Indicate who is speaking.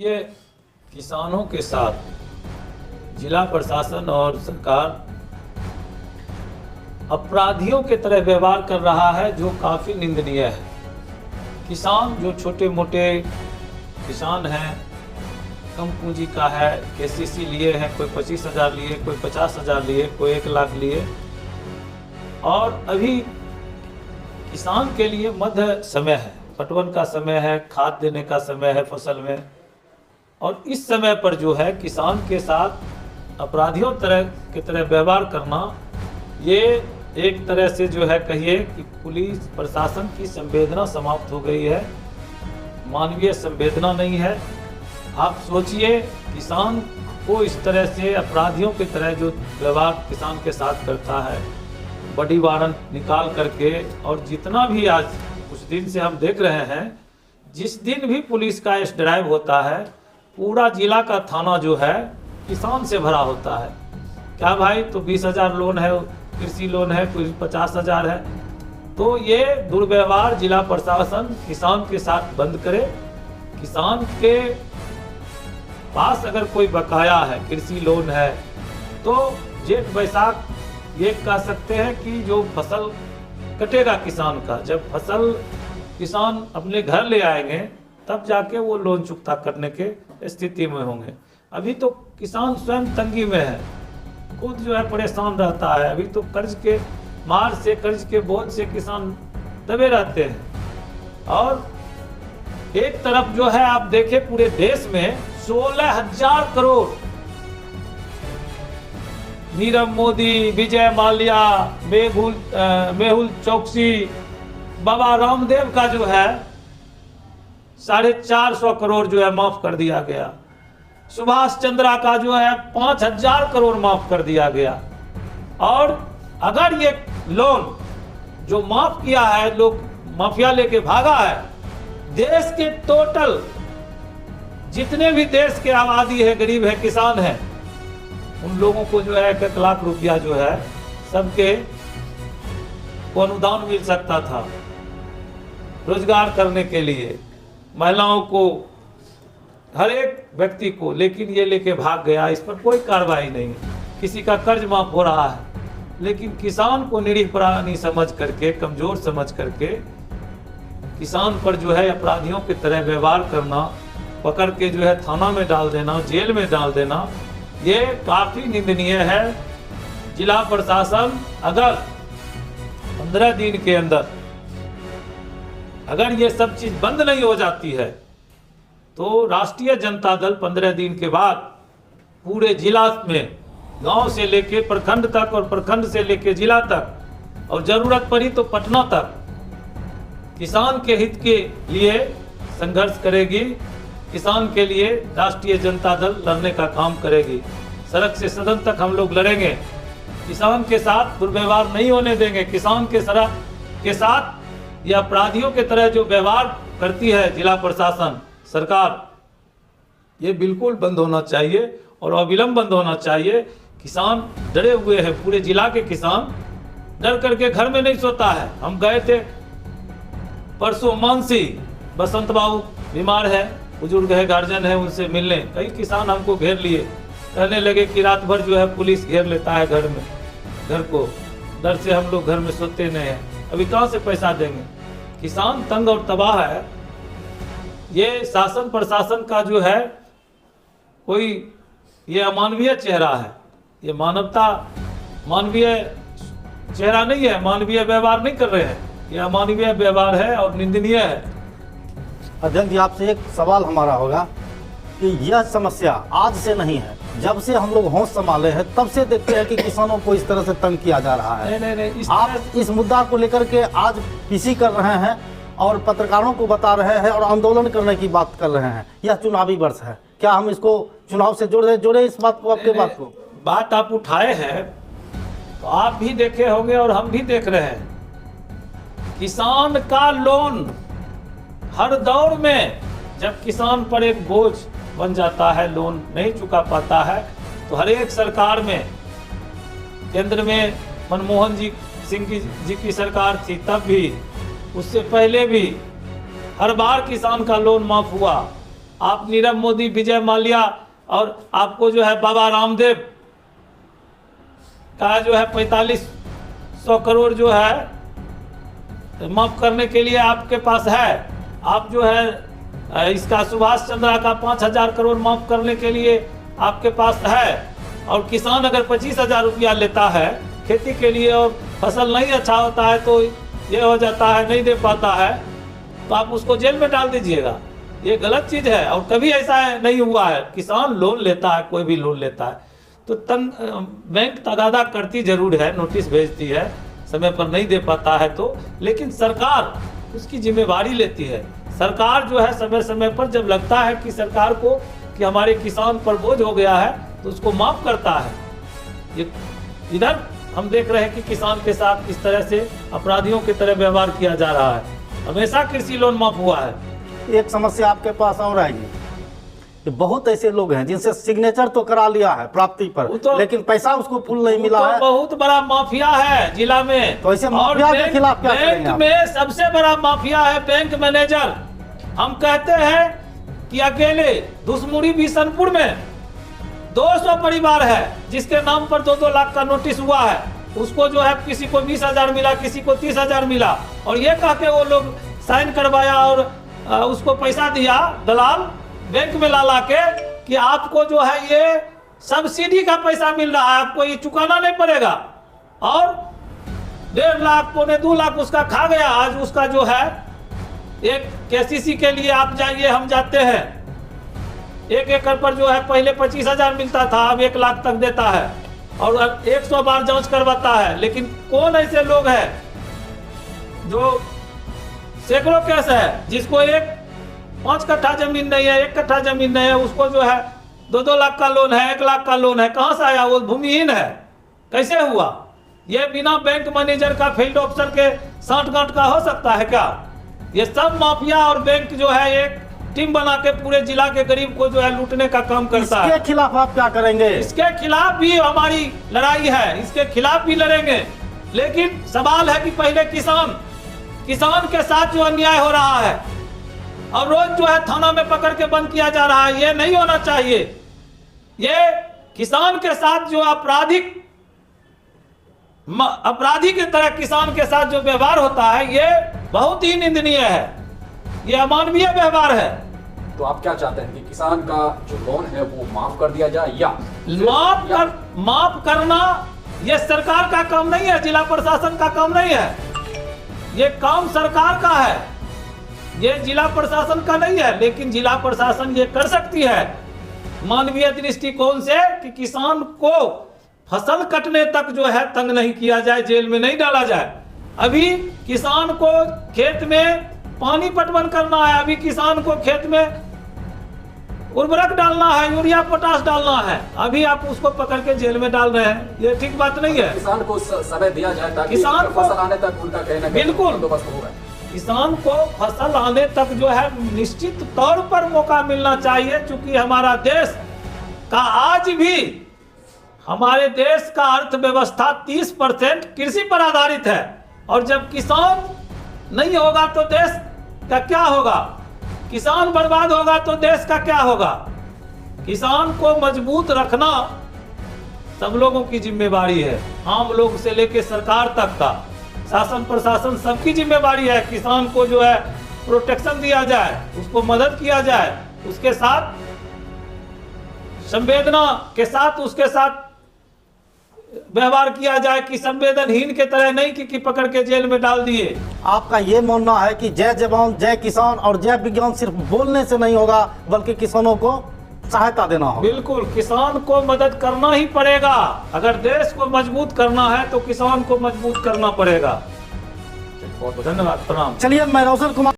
Speaker 1: ये किसानों के साथ जिला प्रशासन और सरकार अपराधियों के तरह व्यवहार कर रहा है, जो काफ़ी निंदनीय है। किसान जो छोटे मोटे किसान हैं, कम पूंजी का है, केसीसी लिए हैं, कोई 25,000 लिए, कोई 50,000 लिए, कोई 1 लाख लिए, और अभी किसान के लिए मध्य समय है, पटवन का समय है, खाद देने का समय है फसल में, और इस समय पर जो है किसान के साथ अपराधियों की तरह व्यवहार करना, ये एक तरह से जो है कहिए कि पुलिस प्रशासन की संवेदना समाप्त हो गई है, मानवीय संवेदना नहीं है। आप सोचिए, किसान को इस तरह से अपराधियों की तरह जो व्यवहार किसान के साथ करता है, बड़ी वारंट निकाल करके, और जितना भी आज कुछ दिन से हम देख रहे हैं, जिस दिन भी पुलिस का इस ड्राइव होता है, पूरा जिला का थाना जो है किसान से भरा होता है। क्या भाई, तो 20,000 लोन है, कृषि लोन है, कोई 50,000 है। तो ये दुर्व्यवहार जिला प्रशासन किसान के साथ बंद करे। किसान के पास अगर कोई बकाया है, कृषि लोन है, तो जेठ बैसाख ये कह सकते हैं कि जो फसल कटेगा किसान का, जब फसल किसान अपने घर ले आएंगे तब जाके वो लोन चुकता करने के स्थिति में होंगे। अभी तो किसान स्वयं तंगी में है, खुद जो है परेशान रहता है। अभी तो कर्ज के मार से, कर्ज के बोझ से किसान दबे रहते हैं। और एक तरफ जो है आप देखें, पूरे देश में 16,000 करोड़ नीरव मोदी, विजय माल्या, मेहुल चौकसी, बाबा रामदेव का जो है 450 करोड़ जो है माफ कर दिया गया। सुभाष चंद्रा का जो है 5,000 करोड़ माफ कर दिया गया। और अगर ये लोन जो माफ किया है, लोग माफिया लेके भागा है, देश के टोटल जितने भी देश के आबादी है, गरीब है, किसान है, उन लोगों को जो है 1 लाख रुपया जो है सबके को अनुदान मिल सकता था रोजगार करने के लिए, महिलाओं को, हर एक व्यक्ति को। लेकिन ये लेके भाग गया, इस पर कोई कार्रवाई नहीं। किसी का कर्ज माफ हो रहा है, लेकिन किसान को निरीह प्राणी समझ करके, कमजोर समझ करके किसान पर जो है अपराधियों की तरह व्यवहार करना, पकड़ के जो है थाना में डाल देना, जेल में डाल देना, ये काफी निंदनीय है। जिला प्रशासन अगर 15 दिन के अंदर अगर ये सब चीज बंद नहीं हो जाती है, तो राष्ट्रीय जनता दल 15 दिन के बाद पूरे जिला में, गांव से लेके प्रखंड तक, और प्रखंड से लेके जिला तक, और जरूरत पड़ी तो पटना तक, किसान के हित के लिए संघर्ष करेगी। किसान के लिए राष्ट्रीय जनता दल लड़ने का काम करेगी। सड़क से सदन तक हम लोग लड़ेंगे। किसान के साथ दुर्व्यवहार नहीं होने देंगे। किसान के साथ या अपराधियों के तरह जो व्यवहार करती है जिला प्रशासन, सरकार, ये बिल्कुल बंद होना चाहिए, और अविलंब बंद होना चाहिए। किसान डरे हुए हैं, पूरे जिला के किसान डर करके घर में नहीं सोता है। हम गए थे परसों मानसी, बसंत बाबू बीमार है, बुजुर्ग है, गार्जियन है, उनसे मिलने कई किसान हमको घेर लिए, कहने लगे कि रात भर जो है पुलिस घेर लेता है घर में, घर को, डर से हम लोग घर में सोते नहीं हैं, अभी कहाँ से पैसा देंगे। किसान तंग और तबाह है। ये शासन प्रशासन का जो है कोई ये अमानवीय चेहरा है, ये मानवीय चेहरा नहीं है, मानवीय व्यवहार नहीं कर रहे हैं, ये अमानवीय व्यवहार है और निंदनीय है।
Speaker 2: अध्यक्ष जी, आपसे एक सवाल हमारा होगा कि यह समस्या आज से नहीं है, जब से हम लोग होश संभाले हैं तब से देखते हैं कि किसानों को इस तरह से तंग किया जा रहा है।
Speaker 1: नहीं,
Speaker 2: आप इस मुद्दा को लेकर के आज पीसी कर रहे हैं और पत्रकारों को बता रहे हैं और आंदोलन करने की बात कर रहे हैं। यह चुनावी वर्ष है, क्या हम इसको चुनाव से जोड़े इस बात को, आपके बात को?
Speaker 1: बात आप उठाए हैं तो आप भी देखे होंगे और हम भी देख रहे हैं। किसान का लोन हर दौर में, जब किसान पर एक बोझ बन जाता है, लोन नहीं चुका पाता है, तो हर एक सरकार में, केंद्र में मनमोहन सिंह जी की सरकार थी तब भी, उससे पहले भी हर बार किसान का लोन माफ हुआ। आप नीरव मोदी, विजय माल्या और आपको जो है बाबा रामदेव का जो है 4500 करोड़ जो है माफ करने के लिए आपके पास है। आप जो है इसका सुभाष चंद्रा का 5000 करोड़ माफ करने के लिए आपके पास है। और किसान अगर 25,000 रुपया लेता है खेती के लिए और फसल नहीं अच्छा होता है तो ये हो जाता है, नहीं दे पाता है, तो आप उसको जेल में डाल दीजिएगा। ये गलत चीज़ है और कभी ऐसा नहीं हुआ है। किसान लोन लेता है, कोई भी लोन लेता है तो बैंक तगादा करती जरूर है, नोटिस भेजती है, समय पर नहीं दे पाता है तो, लेकिन सरकार उसकी जिम्मेवारी लेती है। सरकार जो है समय समय पर जब लगता है कि सरकार को कि हमारे किसान पर बोझ हो गया है तो उसको माफ करता है। ये इधर हम देख रहे हैं कि किसान के साथ इस तरह से अपराधियों की तरह व्यवहार किया जा रहा है। हमेशा कृषि लोन माफ हुआ है।
Speaker 2: एक समस्या आपके पास और आएगी कि बहुत ऐसे लोग हैं जिनसे सिग्नेचर तो करा लिया है प्राप्ति पर,
Speaker 1: तो,
Speaker 2: लेकिन पैसा उसको फुल नहीं मिला है।
Speaker 1: बहुत बड़ा माफिया है जिला में।
Speaker 2: तो ऐसे माफिया के खिलाफ क्या करेंगे
Speaker 1: बैंक में सबसे बड़ा माफिया है बैंक मैनेजर। हम कहते हैं कि अकेले धुसमुड़ी बिशनपुर में 200 परिवार है जिसके नाम पर 2-2 लाख का नोटिस हुआ है। उसको जो है किसी को 20,000 मिला, किसी को 30,000 मिला, और ये कह के वो लोग साइन करवाया और उसको पैसा दिया दलाल बैंक में ला के कि आपको जो है ये सब्सिडी का पैसा मिल रहा है, आपको ये चुकाना नहीं पड़ेगा। और 1.5 लाख, 2.25 लाख उसका खा गया। आज उसका जो है एक केसीसी के लिए आप जाइए, हम जाते हैं, 1 एकड़ पर जो है पहले 25,000 मिलता था, अब 1 लाख तक देता है और 100 बार जांच करवाता है। लेकिन कौन ऐसे लोग हैं जो सैकड़ों केस है, जिसको 5 कट्ठा जमीन नहीं है, 1 कट्ठा जमीन नहीं है, उसको जो है 2-2 लाख का लोन है, 1 लाख का लोन है। कहां से आया? वो भूमिहीन है। कैसे हुआ? ये बिना बैंक मैनेजर का, फील्ड ऑफिसर के साठ-गांठ का हो सकता है क्या? ये सब माफिया और बैंक जो है एक टीम बना के पूरे जिला के गरीब को जो है लूटने का काम करता है।
Speaker 2: इसके खिलाफ आप क्या करेंगे?
Speaker 1: इसके खिलाफ भी हमारी लड़ाई है, इसके खिलाफ भी लड़ेंगे। लेकिन सवाल है कि पहले किसान के साथ जो अन्याय हो रहा है और रोज जो है थाना में पकड़ के बंद किया जा रहा है, ये नहीं होना चाहिए। ये किसान के साथ जो अपराधी की तरह किसान के साथ जो व्यवहार होता है, ये बहुत ही निंदनीय है, ये अमानवीय व्यवहार है।
Speaker 3: तो आप क्या चाहते हैं कि किसान का जो लोन है वो माफ कर दिया जाए या
Speaker 1: माफ करना ये सरकार का काम नहीं है, जिला प्रशासन का काम नहीं है। ये काम सरकार का है, ये जिला प्रशासन का नहीं है। लेकिन जिला प्रशासन ये कर सकती है मानवीय दृष्टिकोण से कि किसान को फसल कटने तक जो है तंग नहीं किया जाए, जेल में नहीं डाला जाए। अभी किसान को खेत में पानी पटवन करना है, अभी किसान को खेत में उर्वरक डालना है, यूरिया पोटाश डालना है, अभी आप उसको पकड़ के जेल में डाल रहे हैं। ये ठीक बात नहीं है।
Speaker 3: किसान को समय दिया जाए ताकि
Speaker 1: किसान को
Speaker 3: फसल आने तक उनका कहना
Speaker 1: बिल्कुल
Speaker 3: बंदोबस्त होगा।
Speaker 1: किसान को फसल आने तक जो है निश्चित तौर पर मौका मिलना चाहिए, क्योंकि हमारा देश का आज भी, हमारे देश का अर्थव्यवस्था 30% कृषि पर आधारित है। और जब किसान नहीं होगा तो देश का क्या होगा? किसान बर्बाद होगा तो देश का क्या होगा? किसान को मजबूत रखना सब लोगों की जिम्मेवारी है, आम लोग से लेकर सरकार तक का, शासन प्रशासन सबकी जिम्मेवारी है। किसान को जो है प्रोटेक्शन दिया जाए, उसको मदद किया जाए, उसके साथ संवेदना के साथ उसके साथ व्यवहार किया जाए कि संवेदनहीन के तरह नहीं कि पकड़ के जेल में डाल दिए।
Speaker 2: आपका ये मानना है कि जय जवान जय किसान और जय विज्ञान सिर्फ बोलने से नहीं होगा, बल्कि किसानों को सहायता देना होगा?
Speaker 1: बिल्कुल, किसान को मदद करना ही पड़ेगा। अगर देश को मजबूत करना है तो किसान को मजबूत करना पड़ेगा। धन्यवाद, प्रणाम।
Speaker 2: चलिए, मैं रोशन कुमार